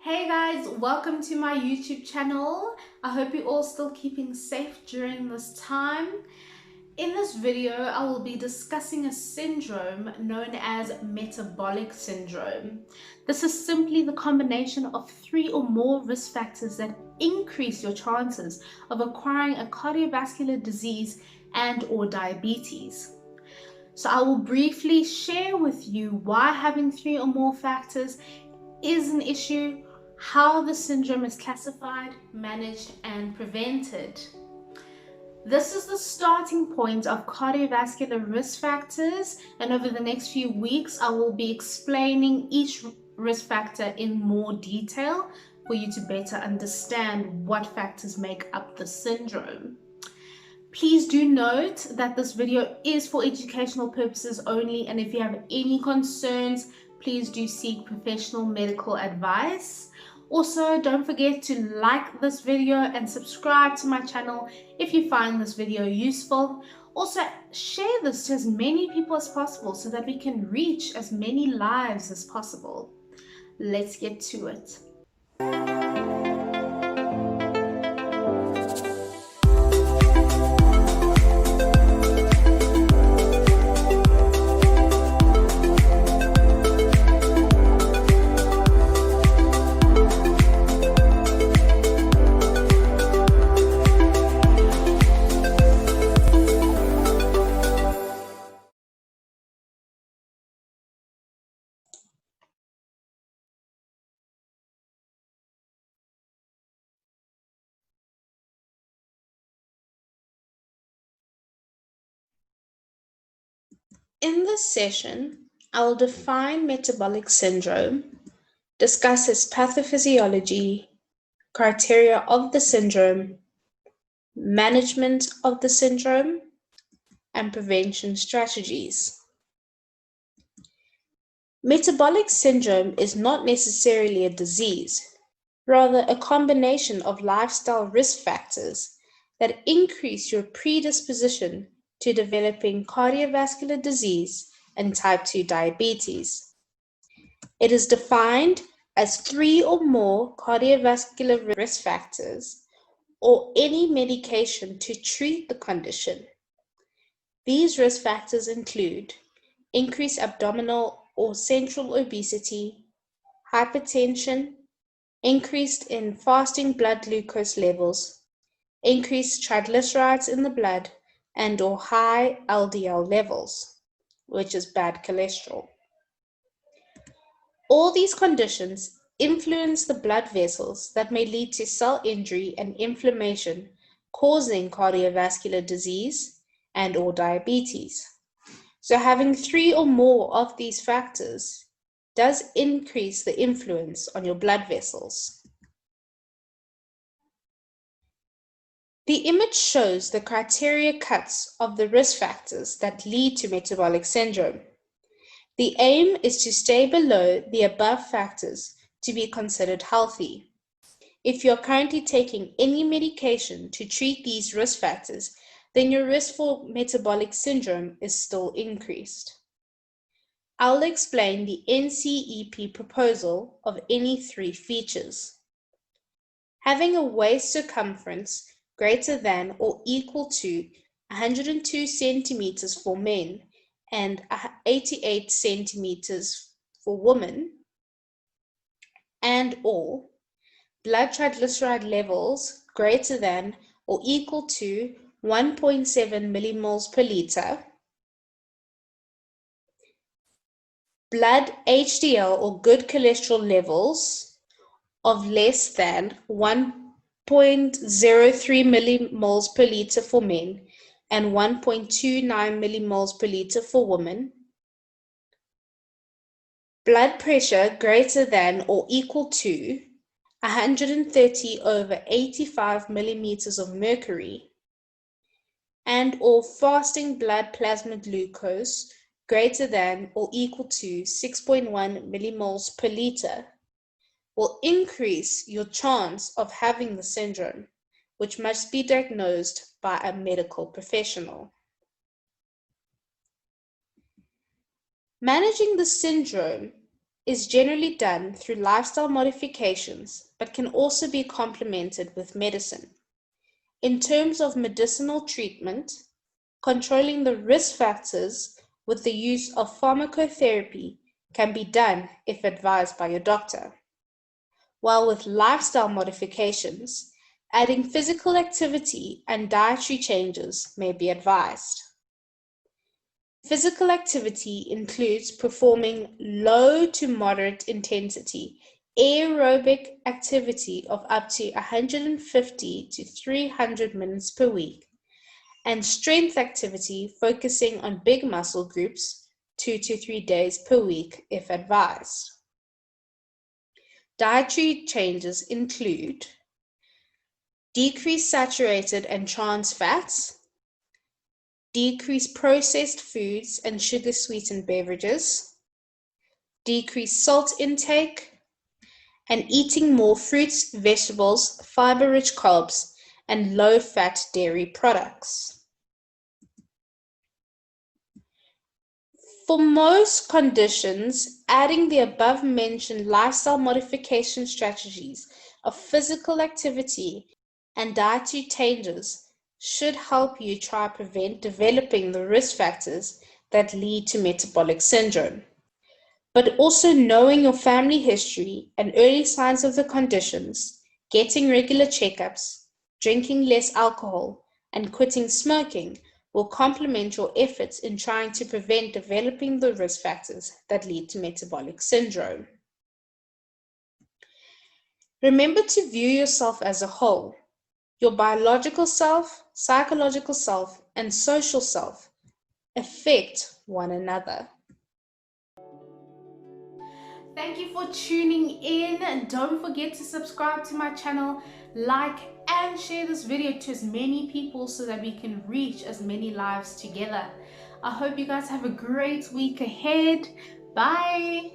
Hey guys, welcome to my YouTube channel. I hope you're all still keeping safe during this time. In this video, I will be discussing a syndrome known as metabolic syndrome. This is simply the combination of 3 or more risk factors that increase your chances of acquiring a cardiovascular disease and/or diabetes. So I will briefly share with you why having 3 or more factors is an issue, how the syndrome is classified, managed, and prevented. This is the starting point of cardiovascular risk factors, and over the next few weeks, I will be explaining each risk factor in more detail for you to better understand what factors make up the syndrome. Please do note that this video is for educational purposes only, and if you have any concerns, please do seek professional medical advice. Also, don't forget to like this video and subscribe to my channel if you find this video useful. Also, share this to as many people as possible so that we can reach as many lives as possible. Let's get to it. In this session, I will define metabolic syndrome, discuss its pathophysiology, criteria of the syndrome, management of the syndrome, and prevention strategies. Metabolic syndrome is not necessarily a disease, rather a combination of lifestyle risk factors that increase your predisposition to developing cardiovascular disease and type 2 diabetes. It is defined as 3 or more cardiovascular risk factors or any medication to treat the condition. These risk factors include increased abdominal or central obesity, hypertension, increased in fasting blood glucose levels, increased triglycerides in the blood, and/or high LDL levels, which is bad cholesterol. All these conditions influence the blood vessels that may lead to cell injury and inflammation, causing cardiovascular disease and/or diabetes. So having 3 or more of these factors does increase the influence on your blood vessels. The image shows the criteria cuts of the risk factors that lead to metabolic syndrome. The aim is to stay below the above factors to be considered healthy. If you're currently taking any medication to treat these risk factors, then your risk for metabolic syndrome is still increased. I'll explain the NCEP proposal of any 3 features. Having a waist circumference greater than or equal to 102 centimeters for men and 88 centimeters for women, and/or blood triglyceride levels greater than or equal to 1.7 millimoles per liter, blood HDL or good cholesterol levels of less than 1.03 millimoles per liter for men and 1.29 millimoles per liter for women, blood pressure greater than or equal to 130/85 millimeters of mercury, and/or fasting blood plasma glucose greater than or equal to 6.1 millimoles per liter will increase your chance of having the syndrome, which must be diagnosed by a medical professional. Managing the syndrome is generally done through lifestyle modifications, but can also be complemented with medicine. In terms of medicinal treatment, controlling the risk factors with the use of pharmacotherapy can be done if advised by your doctor. While with lifestyle modifications, adding physical activity and dietary changes may be advised. Physical activity includes performing low to moderate intensity aerobic activity of up to 150 to 300 minutes per week, and strength activity focusing on big muscle groups 2 to 3 days per week if advised. Dietary changes include decreased saturated and trans fats, decrease processed foods and sugar-sweetened beverages, decrease salt intake, and eating more fruits, vegetables, fiber-rich carbs, and low-fat dairy products. For most conditions, adding the above-mentioned lifestyle modification strategies of physical activity and dietary changes should help you try to prevent developing the risk factors that lead to metabolic syndrome. But also knowing your family history and early signs of the conditions, getting regular checkups, drinking less alcohol, and quitting smoking will complement your efforts in trying to prevent developing the risk factors that lead to metabolic syndrome. Remember to view yourself as a whole. Your biological self, psychological self, and social self affect one another. Thank you for tuning in, and don't forget to subscribe to my channel, like and share this video to as many people so that we can reach as many lives together. I hope you guys have a great week ahead. Bye.